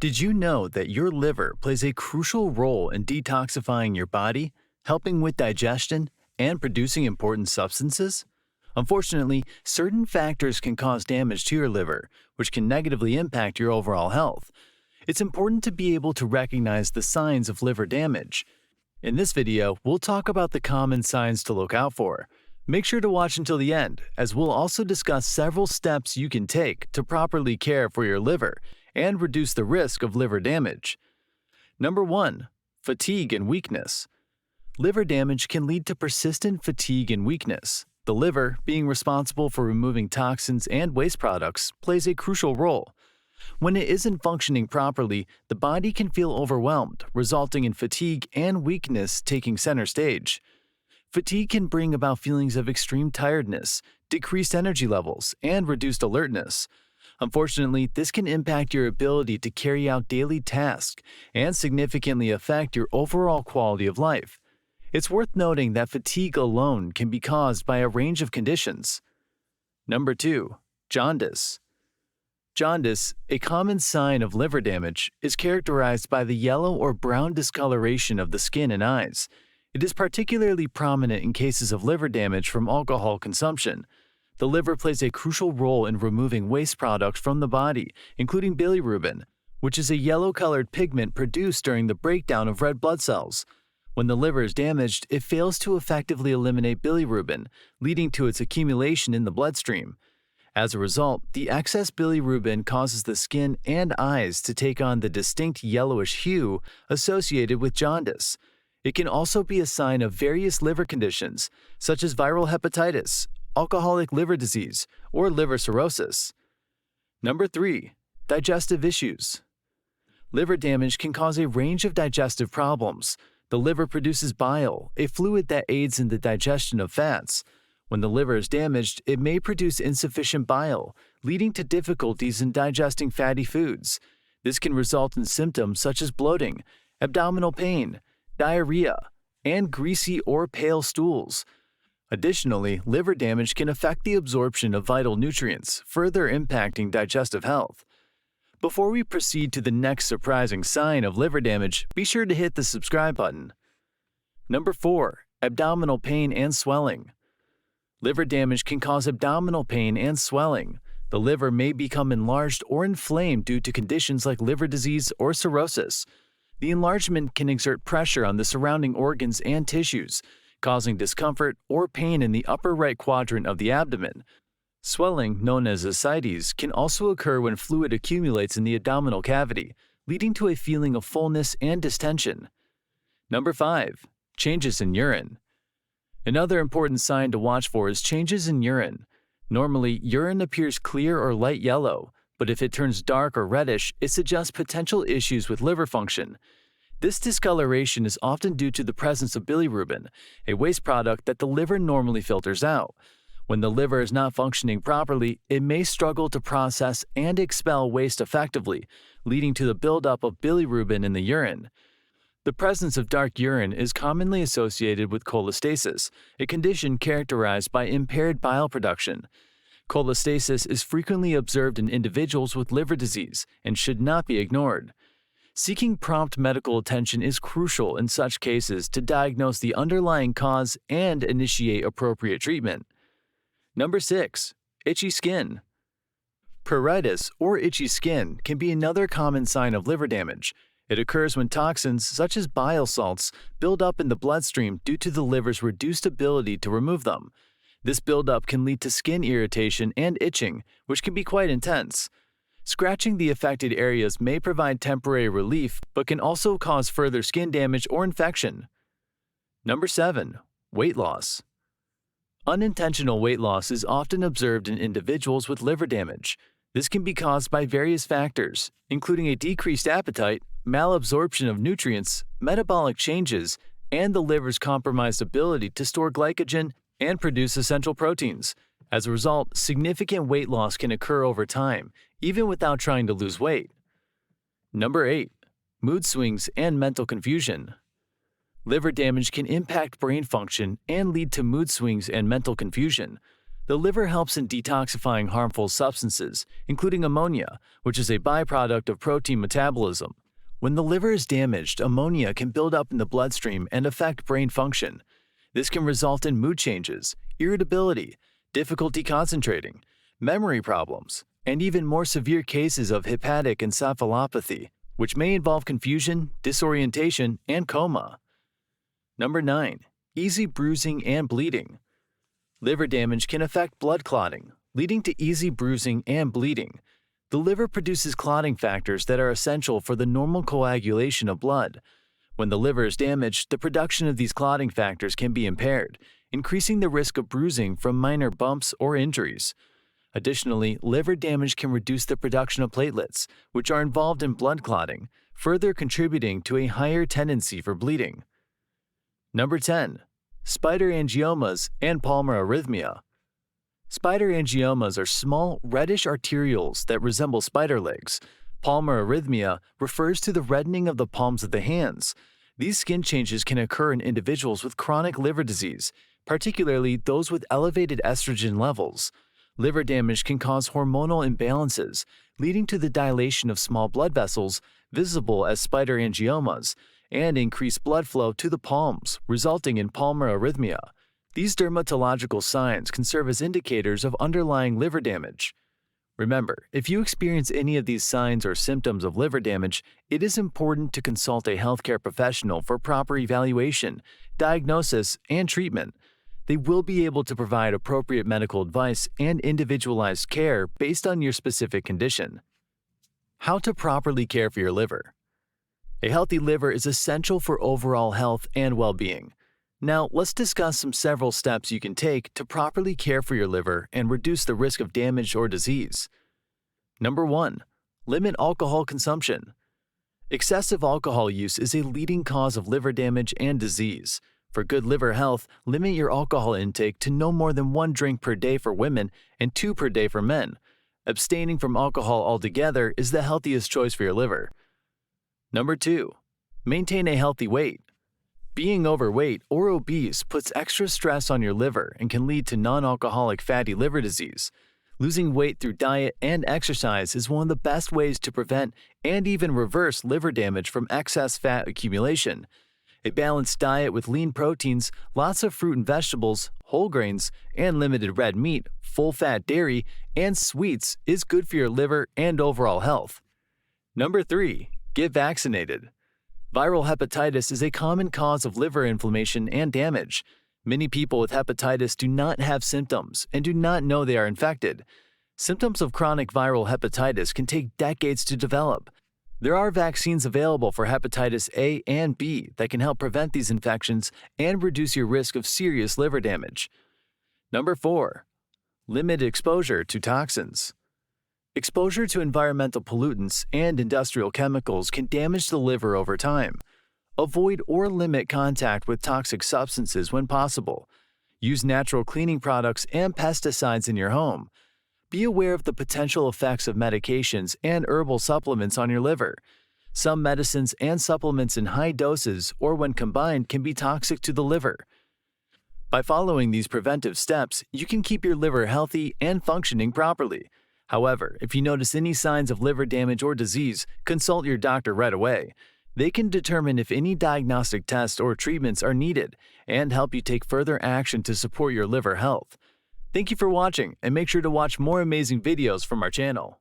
Did you know that your liver plays a crucial role in detoxifying your body, helping with digestion, and producing important substances? Unfortunately, certain factors can cause damage to your liver, which can negatively impact your overall health. It's important to be able to recognize the signs of liver damage. In this video, we'll talk about the common signs to look out for. Make sure to watch until the end, as we'll also discuss several steps you can take to properly care for your liver and reduce the risk of liver damage. Number 1. Fatigue and weakness. Liver damage can lead to persistent fatigue and weakness. The liver, being responsible for removing toxins and waste products, plays a crucial role. When it isn't functioning properly, the body can feel overwhelmed, resulting in fatigue and weakness taking center stage. Fatigue can bring about feelings of extreme tiredness, decreased energy levels, and reduced alertness. Unfortunately, this can impact your ability to carry out daily tasks and significantly affect your overall quality of life. It's worth noting that fatigue alone can be caused by a range of conditions. Number 2. Jaundice. Jaundice, a common sign of liver damage, is characterized by the yellow or brown discoloration of the skin and eyes. It is particularly prominent in cases of liver damage from alcohol consumption. The liver plays a crucial role in removing waste products from the body, including bilirubin, which is a yellow-colored pigment produced during the breakdown of red blood cells. When the liver is damaged, it fails to effectively eliminate bilirubin, leading to its accumulation in the bloodstream. As a result, the excess bilirubin causes the skin and eyes to take on the distinct yellowish hue associated with jaundice. It can also be a sign of various liver conditions, such as viral hepatitis, alcoholic liver disease, or liver cirrhosis. Number 3. Digestive issues. Liver damage can cause a range of digestive problems. The liver produces bile, a fluid that aids in the digestion of fats. When the liver is damaged, it may produce insufficient bile, leading to difficulties in digesting fatty foods. This can result in symptoms such as bloating, abdominal pain, diarrhea, and greasy or pale stools. Additionally, liver damage can affect the absorption of vital nutrients, further impacting digestive health. Before we proceed to the next surprising sign of liver damage, be sure to hit the subscribe button. Number 4. Abdominal pain and swelling. Liver damage can cause abdominal pain and swelling. The liver may become enlarged or inflamed due to conditions like liver disease or cirrhosis. The enlargement can exert pressure on the surrounding organs and tissues, causing discomfort or pain in the upper right quadrant of the abdomen. Swelling, known as ascites, can also occur when fluid accumulates in the abdominal cavity, leading to a feeling of fullness and distension. Number 5. Changes in urine. Another important sign to watch for is changes in urine. Normally, urine appears clear or light yellow, but if it turns dark or reddish, it suggests potential issues with liver function. This discoloration is often due to the presence of bilirubin, a waste product that the liver normally filters out. When the liver is not functioning properly, it may struggle to process and expel waste effectively, leading to the buildup of bilirubin in the urine. The presence of dark urine is commonly associated with cholestasis, a condition characterized by impaired bile production. Cholestasis is frequently observed in individuals with liver disease and should not be ignored. Seeking prompt medical attention is crucial in such cases to diagnose the underlying cause and initiate appropriate treatment. Number 6. Itchy skin. Pruritus or itchy skin can be another common sign of liver damage. It occurs when toxins such as bile salts build up in the bloodstream due to the liver's reduced ability to remove them. This buildup can lead to skin irritation and itching, which can be quite intense. Scratching the affected areas may provide temporary relief, but can also cause further skin damage or infection. Number 7. Weight loss. Unintentional weight loss is often observed in individuals with liver damage. This can be caused by various factors, including a decreased appetite, malabsorption of nutrients, metabolic changes, and the liver's compromised ability to store glycogen and produce essential proteins. As a result, significant weight loss can occur over time, even without trying to lose weight. Number 8. Mood swings and mental confusion. Liver damage can impact brain function and lead to mood swings and mental confusion. The liver helps in detoxifying harmful substances, including ammonia, which is a byproduct of protein metabolism. When the liver is damaged, ammonia can build up in the bloodstream and affect brain function. This can result in mood changes, irritability, difficulty concentrating, memory problems, and even more severe cases of hepatic encephalopathy, which may involve confusion, disorientation, and coma. Number 9. Easy bruising and bleeding. Liver damage can affect blood clotting, leading to easy bruising and bleeding. The liver produces clotting factors that are essential for the normal coagulation of blood. When the liver is damaged, the production of these clotting factors can be impaired, increasing the risk of bruising from minor bumps or injuries. Additionally, liver damage can reduce the production of platelets, which are involved in blood clotting, further contributing to a higher tendency for bleeding. Number 10. Spider angiomas and palmar arrhythmia. Spider angiomas are small, reddish arterioles that resemble spider legs. Palmar arrhythmia refers to the reddening of the palms of the hands. These skin changes can occur in individuals with chronic liver disease, particularly those with elevated estrogen levels. Liver damage can cause hormonal imbalances, leading to the dilation of small blood vessels, visible as spider angiomas, and increased blood flow to the palms, resulting in palmar arrhythmia. These dermatological signs can serve as indicators of underlying liver damage. Remember, if you experience any of these signs or symptoms of liver damage, it is important to consult a healthcare professional for proper evaluation, diagnosis, and treatment. They will be able to provide appropriate medical advice and individualized care based on your specific condition. How to properly care for your liver. A healthy liver is essential for overall health and well-being. Now, let's discuss several steps you can take to properly care for your liver and reduce the risk of damage or disease. Number 1. Limit alcohol consumption. Excessive alcohol use is a leading cause of liver damage and disease. For good liver health, limit your alcohol intake to no more than 1 drink per day for women and 2 per day for men. Abstaining from alcohol altogether is the healthiest choice for your liver. Number 2. Maintain a healthy weight. Being overweight or obese puts extra stress on your liver and can lead to non-alcoholic fatty liver disease. Losing weight through diet and exercise is one of the best ways to prevent and even reverse liver damage from excess fat accumulation. A balanced diet with lean proteins, lots of fruit and vegetables, whole grains, and limited red meat, full-fat dairy, and sweets is good for your liver and overall health. Number 3. Get vaccinated. Viral hepatitis is a common cause of liver inflammation and damage. Many people with hepatitis do not have symptoms and do not know they are infected. Symptoms of chronic viral hepatitis can take decades to develop. There are vaccines available for hepatitis A and B that can help prevent these infections and reduce your risk of serious liver damage. Number 4. Limit exposure to toxins. Exposure to environmental pollutants and industrial chemicals can damage the liver over time. Avoid or limit contact with toxic substances when possible. Use natural cleaning products and pesticides in your home. Be aware of the potential effects of medications and herbal supplements on your liver. Some medicines and supplements in high doses or when combined can be toxic to the liver. By following these preventive steps, you can keep your liver healthy and functioning properly. However, if you notice any signs of liver damage or disease, consult your doctor right away. They can determine if any diagnostic tests or treatments are needed and help you take further action to support your liver health. Thank you for watching, and make sure to watch more amazing videos from our channel.